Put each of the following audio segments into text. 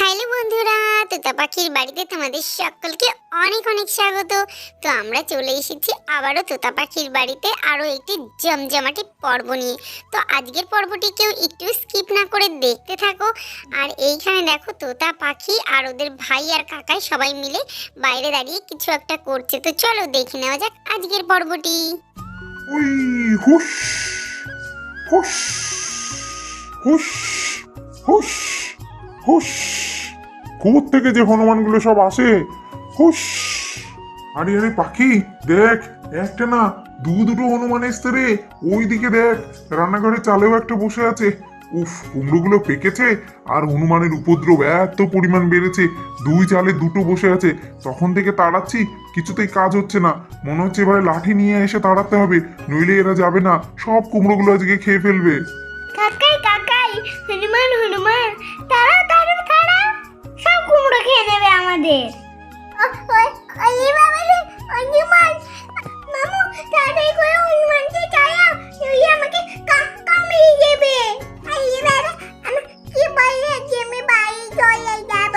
Hello বন্ধুরা, তোতা পাখির বাড়িতে তোমাদের সকলকে অনেক অনেক স্বাগত। তো আমরা চলে এসেছি আবারও তোতা পাখির বাড়িতে আরও একটি জমজমাটি পর্ব নিয়ে। তো আজকের পর্বটি কেউ একটু স্কিপ না করে দেখতে থাকো। আর এইখানে দেখো তোতা পাখি আর ওদের ভাই আর কাকাই সবাই মিলে বাইরে দাঁড়িয়ে কিছু একটা করছে। তো চলো দেখে নেওয়া যাক আজকের পর্বটি। উই হুশ হুশ হুশ হুশ হুশ, কোথা থেকে যে হনুমানগুলো সব আসে। হুশ, আরে আরে পাখি দেখ, একটা না দুটো হনুমান এসছে রে। ওইদিকে দেখ, রান্নাঘরের চালেও একটা বসে আছে। উফ, কুমড়োগুলো পেকেছে আর হনুমানের উপদ্রব এত পরিমাণ বেড়েছে, দুই চালে দুটো বসে আছে। তখন থেকে তাড়াচ্ছি, কিছুতেই কাজ হচ্ছে না। মনে হচ্ছে এবারে লাঠি নিয়ে এসে তাড়াতে হবে, নইলে এরা যাবে না, সব কুমড়োগুলো আজকে খেয়ে ফেলবে। কাকাই কাকাই, হনুমান হনুমান, তারা তারা তারা সব কুমড়ো খেয়ে নেবে আমাদের। হনুমান মামু, তাড়াতাড়ি করে হনুমানকে চালাও, নইলে আমাকে কামড়ে দেবে। আমি কি বলে যে আমি বাড়ি চলে যাব।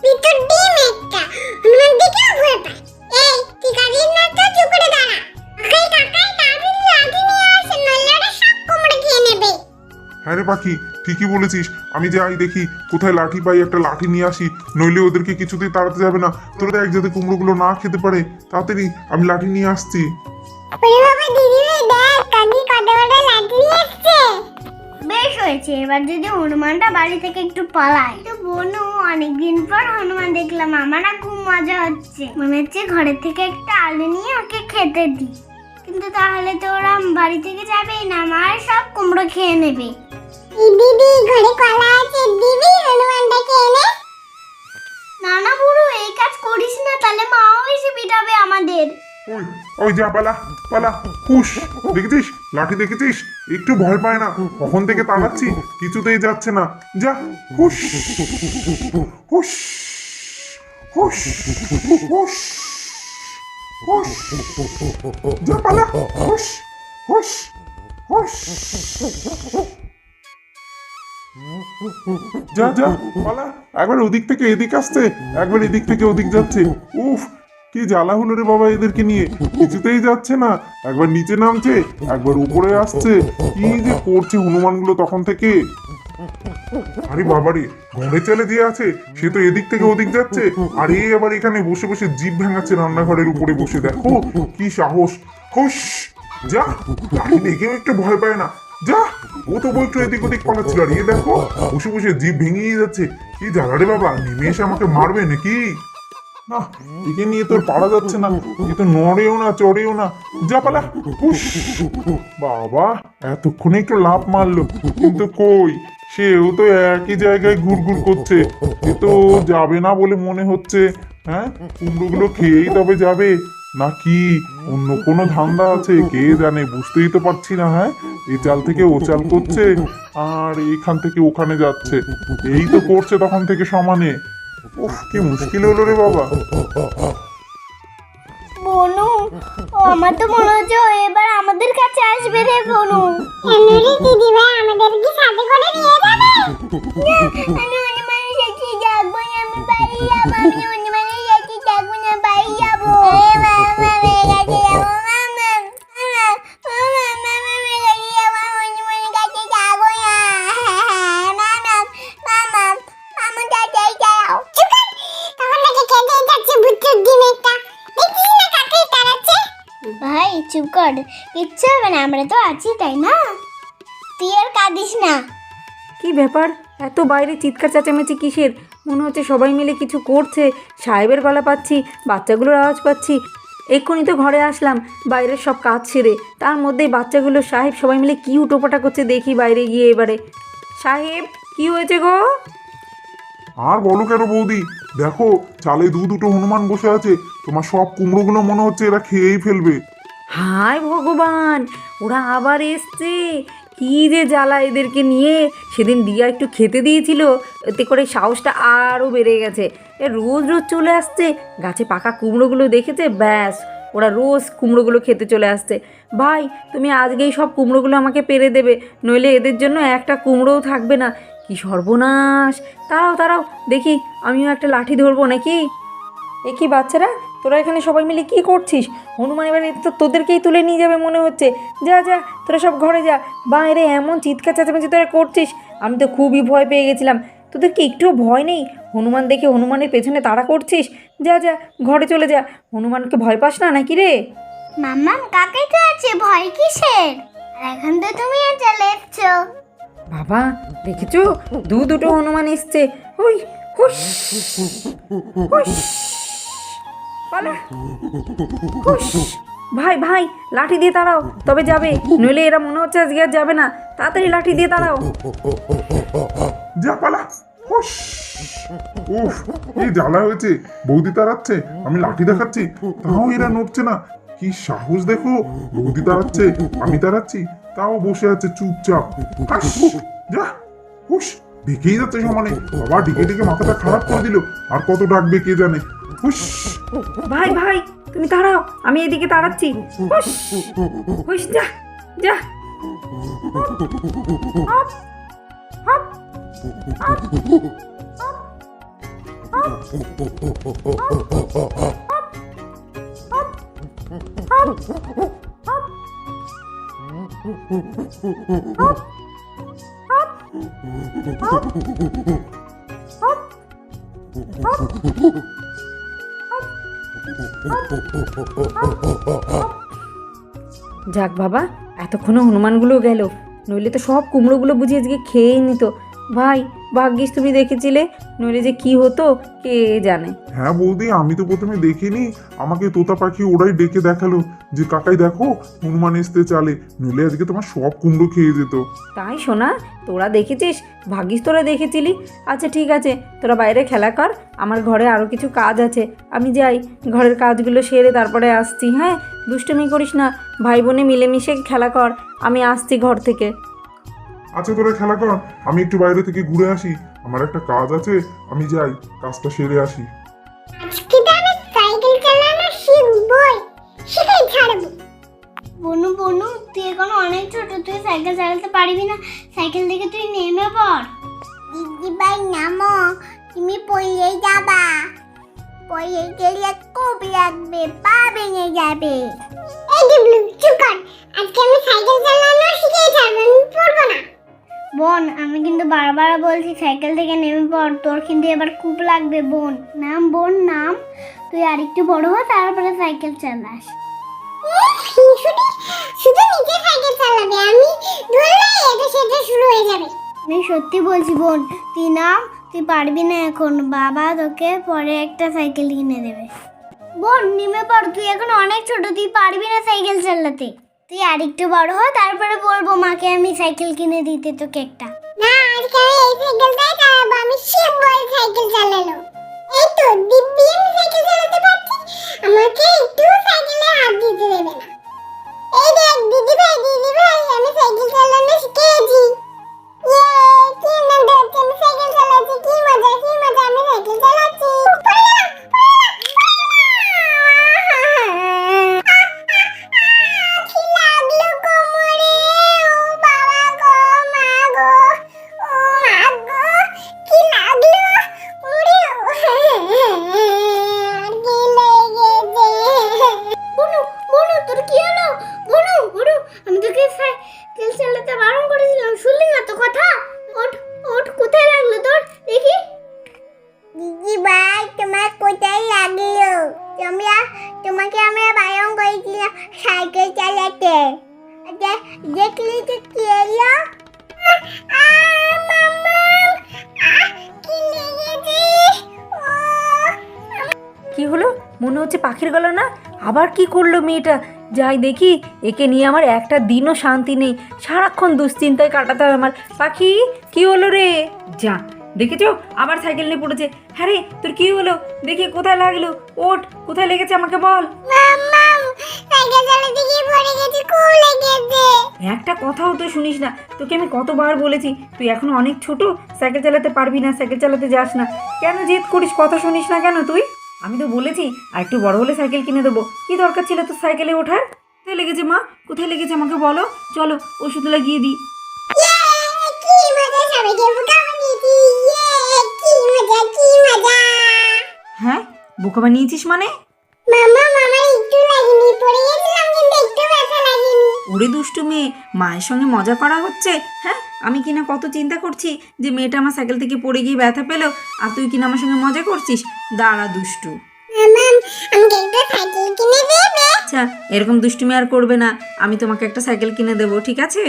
ভিতর ডিম একটা হনুমান দেখেও ভয় পায়। এই তুই গাড়ির না তো চুপ করে দাঁড়া। কাকাই কাকাই, তাড়াতাড়ি লাঠি নিয়ে আসেন, নইলে ওরা সব কুমড়ো খেয়ে নেবে। হ্যাঁ রে পাখি, ঠিকই বলেছিস। আমি যাই দেখি কোথায় লাঠি পাই, একটা লাঠি নিয়ে আসি, নইলে ওদেরকে কিছুতেই তাড়াতে যাবে না। তোরা দেখ যাতে কুমড়োগুলো না খেতে পারে। তাড়াতাড়ি আমি লাঠি নিয়ে আসছি। ওরে বাবা দিদি রে, দেখ কাকি কত বড় লাঠি নিয়ে এসেছে। বেশ হয়েছে, এবার যদি হনুমানটা বাড়ি থেকে একটু পালায়। তো বোনু, অনেকদিন পর হনুমান দেখলাম, আমার না খুব মজা হচ্ছে। মনে হচ্ছে ঘরের থেকে একটা আলু নিয়ে ওকে খেতে দিই, কিন্তু তাহলে তো ওরা বাড়ি থেকে যাবেই না, আমার সব কুমড়ো খেয়ে নেবে। দিদি ঘরে কলা আছে, দিদি হনুমানটাকে এনে। না না বুড়ো, এই কাজ করিস না, তাহলে মাও এসে পিটাবে আমাদের। ওই ওই যা, পালা পালা। হুশ, দেখেছিস লাঠি দেখেছিস, একটু ভয় পায় না। কখন থেকে তাড়াচ্ছি, কিছুতেই যাচ্ছে না। যা, হুশ হুশ হুশ হুশ হুশ, যা পালা। হুশ হুশ হুশ, যা যা পালা। একবার ওদিক থেকে এদিক আসছে, একবার এদিক থেকে ওদিক যাচ্ছে। উফ, কি জ্বালা হলো রে বাবা এদেরকে নিয়ে, কিছুতেই যাচ্ছে না। একবার নিচে নামছে, একবার উপরে আসছে, কি যে করছে হনুমানগুলো তখন থেকে। আরে বাবারে, ঘরে চলে দিয়ে আছে, সে তো এদিক থেকে ওদিক যাচ্ছে, আর এ আবার এখানে বসে বসে জিভ ভাঙাচ্ছে রান্নাঘরের উপরে বসে। দেখো কি সাহস। হুশ, যা, লাঠি দেখেও একটু ভয় পায় না। যা, ও তো বলছো এদিক ওদিক পালাচ্ছিল, আর এ দেখো বসে বসে জিভ ভেঙেই যাচ্ছে। কি জ্বালা রে বাবা, নেমে এসে আমাকে মারবে নাকি? না, একে নিয়ে তোর পারা যাচ্ছে না, এ তো নড়েও না চড়েও না। যা পালা। হুশ, বাবা এতক্ষণে একটু লাফ মারলো, কিন্তু কই, সেও তো একই জায়গায় ঘুরঘুর করছে। এ তো যাবে না বলে মনে হচ্ছে। হ্যাঁ, কুমড়োগুলো খেয়েই তবে যাবে, নাকি অন্য কোনো ধান্দা আছে, কে জানে, বুঝতেই তো পারছি না। হ্যাঁ, এই চাল থেকে ও চাল করছে, আর এইখান থেকে ওখানে যাচ্ছে, এই তো করছে তখন থেকে সমানে। উফ, কি মুশকিল হলো রে বাবা। বনু, আমার তো মনে হচ্ছে ও এবার আমাদের কাছে আসবে রে বনু। এমনি দিদি ভাই আমাদেরকে সাথে করে নিয়ে যাবে। আমি হনুমানের সাথে যাবো না, আমি বাড়ি যাবো। আমি হনুমানের সাথে যাবো না, বাড়ি যাবো। ভাই চুপ কর, কিচ্ছু হবে না, আমরা তো আছি, তাই না? তুই আর কাঁদিস না। কি ব্যাপার, এত বাইরে চিৎকার চেঁচামেচি কিসের? মনে হচ্ছে সবাই মিলে কিছু করছে। সাহেবের গলা পাচ্ছি, বাচ্চাগুলোর আওয়াজ পাচ্ছি। এক্ষুনি তো ঘরে আসলাম বাইরের সব কাজ সেরে, তার মধ্যেই বাচ্চাগুলো সাহেব সবাই মিলে কি উটোপাটা করছে দেখি বাইরে গিয়ে। এবারে সাহেব, কি হয়েছে গো? আর বলো কেন বৌদি, দেখো চালে দুটো হনুমান বসে আছে, তোমার সব কুমড়োগুলো মনে হচ্ছে এরা খেয়েই ফেলবে। হায় ভগবান, ওরা আবার এসছে! কি যে জ্বালা এদেরকে নিয়ে। সেদিন দিয়া একটু খেতে দিয়েছিল, এতে করে সাহসটা আরও বেড়ে গেছে। এ রোজ রোজ চলে আসছে, গাছে পাকা কুমড়োগুলো দেখেছে, ব্যাস ওরা রোজ কুমড়োগুলো খেতে চলে আসছে। ভাই, তুমি আজকেই সব কুমড়োগুলো আমাকে পেরে দেবে, নইলে এদের জন্য একটা কুমড়োও থাকবে না। কি সর্বনাশ! দাঁড়াও দাঁড়াও, দেখি আমিও একটা লাঠি ধরবো নাকি। এ কি বাচ্চারা, তোরা এখানে সবাই মিলে কি করছিস? হনুমান এবারে তো তোদেরকেই তুলে নিয়ে যাবে মনে হচ্ছে। যা যা, তোরা সব ঘরে যা। বাইরে এমন চিৎকার চেঁচামেচি তোরা করছিস, আমি তো খুবই ভয় পেয়ে গেছিলাম। তোদের কি একটুও ভয় নেই? হনুমান দেখে হনুমানের পেছনে তাড়া করছিস। যা যা, ঘরে চলে যা। হনুমানকে ভয় পাস না নাকি রে? মাম্মাম কাকাই তো আছে, ভয় কিসের? আর এখন তো তুমি চলে এসছো। বাবা দেখেছো, দুটো হনুমান এসছে। ওই হুস হুস, পালা, হুস। ভাই ভাই, লাঠি দিয়ে তাড়াও, তবে যাবে, নইলে এরা মনে হচ্ছে আজকে আর যাবে না। তাড়াতাড়ি লাঠি দিয়ে তাড়াও। যা পালা, হুস। উফ, এই জ্বালা হয়েছে। বৌদি তাড়াচ্ছে, আমি লাঠি দেখাচ্ছি, তাও এরা নড়ছে না। কি সাহস দেখো, বৌদি তাড়াচ্ছে, আমি তাড়াচ্ছি, তাও বসে আছে চুপচাপ। হাস, যা, হুস। ডেকেই যাচ্ছে সমানে। বাবা ডেকে ডেকে মাথাটা খারাপ করে দিল, আর কত ডাকবে কে জানে। হুস। ভাই ভাই, তুমি তাড়াও, আমি এদিকে তাড়াচ্ছি। হুস হুস, যা যা। হপ, হপ, হপ, যাক বাবা, এতক্ষণে হনুমানগুলো গেল, নইলে তো সব কুমড়োগুলো বুঝি আজকে খেয়েই নিত। ভাই ভাগ্যিস তুমি দেখেছিলে, নইলে যে কি হতো কে জানে। হ্যাঁ বৌদি, আমি তো প্রথমে দেখিনি। আমাকে তোতা পাখি ওরাই ডেকে দেখালো যে কাকাই দেখো হনুমান আসতে চালে, নইলে আজকে তোমার সব কুমড়ো খেয়ে যেত। তাই শোনা, তোরা দেখেছিস, ভাগ্যিস তোরা দেখেছিলি। আচ্ছা ঠিক আছে, তোরা বাইরে খেলা কর, আমার ঘরে আরও কিছু কাজ আছে, আমি যাই, ঘরের কাজগুলো সেরে তারপরে আসছি। হ্যাঁ, দুষ্টুমি করিস না, ভাই বোনে মিলেমিশে খেলা কর, আমি আসছি ঘর থেকে। আচ্ছা তোরা খেলা কর, আমি একটু বাইরে থেকে ঘুরে আসি, আমার একটা কাজ আছে, আমি যাই, কাজটা সেরে আসি। আজকে তো আমি সাইকেল চালানো শিখবই, সেটাই ছাড়বো। বনু বনু, তুই এখন অনেক ছোট, তুই সাইকেল চালাতে পারবি না, সাইকেল থেকে তুই নেমে পড়। দিদি ভাই নামো, তুমি পড়ে যাবা, পড়ে গেলে খুব লাগবে, পা ভেঙে যাবে। এই ডিবলু চুপ কর, আজকে আমি সাইকেল চালানো শিখে ছাড়বো, আমি পড়বো না। বোন, আমি কিন্তু বারবার বলছি সাইকেল থেকে নেমে পড়, তোর কিন্তু এবার খুব লাগবে। বোন নাম, বোন নাম, তুই আরেকটু বড় হ, তারপরে সাইকেল চালাস। শুধু নিজে সাইকেল চালাবে, আমি ধরলে এটা সেটা শুরু হয়ে যাবে। আমি সত্যি বলছি বোন, তুই নাম, তুই পারবি না এখন, বাবা তোকে পরে একটা সাইকেল কিনে দেবে। বোন নেমে পড়, তুই এখন অনেক ছোট, তুই পারবি না সাইকেল চালাতে, তুই আরেকটু বড় হ, তারপরে বলবো মাকে আমি সাইকেল কিনে দিতে তোকে একটা। না, আজকে আমি এই সাইকেলটাই চালাবো, আমি শিখবো এই সাইকেল চালানো। এই তো দিব্যি আমি সাইকেল চালাতে পারছি, আমাকে একটু সাইকেলে হাত দিতে দেবে না। এই দেখ দিদি ভাই, আমি সাইকেল চালানো শিখেছি। ইয়ে, কি মজা হচ্ছে, আমি সাইকেল চালাচ্ছি, কি মজা, আমি সাইকেল চালাচ্ছি। কি লাগলো কোমরে, ও বাবা গো, মা গো, ও মা গো, কি লাগলো, ওরে কি লেগেছে। বনু বনু, তোর কি হলো? বনু বনু, আমি তোকে সাইকেল চালাতে বারণ করেছিলাম, শুনলি না তো কথা? ওঠ ওঠ, কোথায় লাগলো তোর দেখি? দিদি ভাই, তোমার কোথায় লাগলো? তোমাকে আমরা বারণ করেছিলাম সাইকেল চালাতে, দেখলি তো কি হলো? কি লেগেছে? কি হলো, মনে হচ্ছে পাখির গলা না? আবার কি করলো মেয়েটা? যাই দেখি, একে নিয়ে আমার একটা দিনও শান্তি নেই, সারাক্ষণ দুশ্চিন্তায় কাটাতে হয় আমার। পাখি, কি হলো রে? যা, দেখেছো আবার সাইকেল নিয়ে পড়েছে। হ্যাঁ রে, তোর কি হলো দেখি, কোথায় লাগলো? ওঠ, কোথায় লেগেছে আমাকে বল। মাম্মাম, সাইকেল চালাতে গিয়ে পড়ে গেছে, খুব লেগেছে। একটা কথাও তো শুনিস না, তোকে আমি কতবার বলেছি তুই এখনো অনেক ছোট, সাইকেল চালাতে পারবি না, সাইকেল চালাতে যাস না। কেন জেদ করিস, কথা শুনিস না কেন তুই? আমি তো বলেছি আর একটু বড় হলে সাইকেল কিনে দেবো। কি দরকার ছিল তোর সাইকেলে ওঠার? কোথায় লেগেছে মা, কোথায় লেগেছে আমাকে বলো, চলো ওষুধ লাগিয়ে দিই। কি মজা, সবাইকে ফুটাবো। হ্যাঁ, বোকা বানিয়েছিস মানে? মামা মামা একটু লাগেনি, পড়ে গেছিলাম কিন্তু একটু ব্যথা লাগেনি। ওরে দুষ্টু মেয়ে, মায়ের সঙ্গে মজা করা হচ্ছে? হ্যাঁ, আমি কিনা কত চিন্তা করছি যে মেয়েটা আমার সাইকেল থেকে পড়ে গিয়ে ব্যথা পেলো, আর তুই কিনা আমার সঙ্গে মজা করছিস। দাঁড়া দুষ্টু। মামা আমাকে একটা সাইকেল কিনে দেবে? আচ্ছা, এরকম দুষ্টুমি আর করবে না, আমি তোমাকে একটা সাইকেল কিনে দেবো, ঠিক আছে?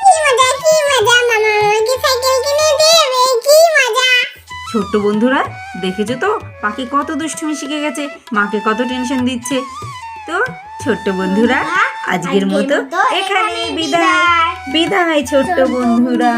কি মজা কি মজা, মামা আমাকে সাইকেল কিনে দেবে, কি মজা। ছোট্ট বন্ধুরা, দেখেছো তো পাখি কত দুষ্টুমি শিখে গেছে, মাকে কত টেনশন দিচ্ছে। তো ছোট্ট বন্ধুরা, আজকের মতো এখানেই বিদায়। বিদায় ছোট্ট বন্ধুরা।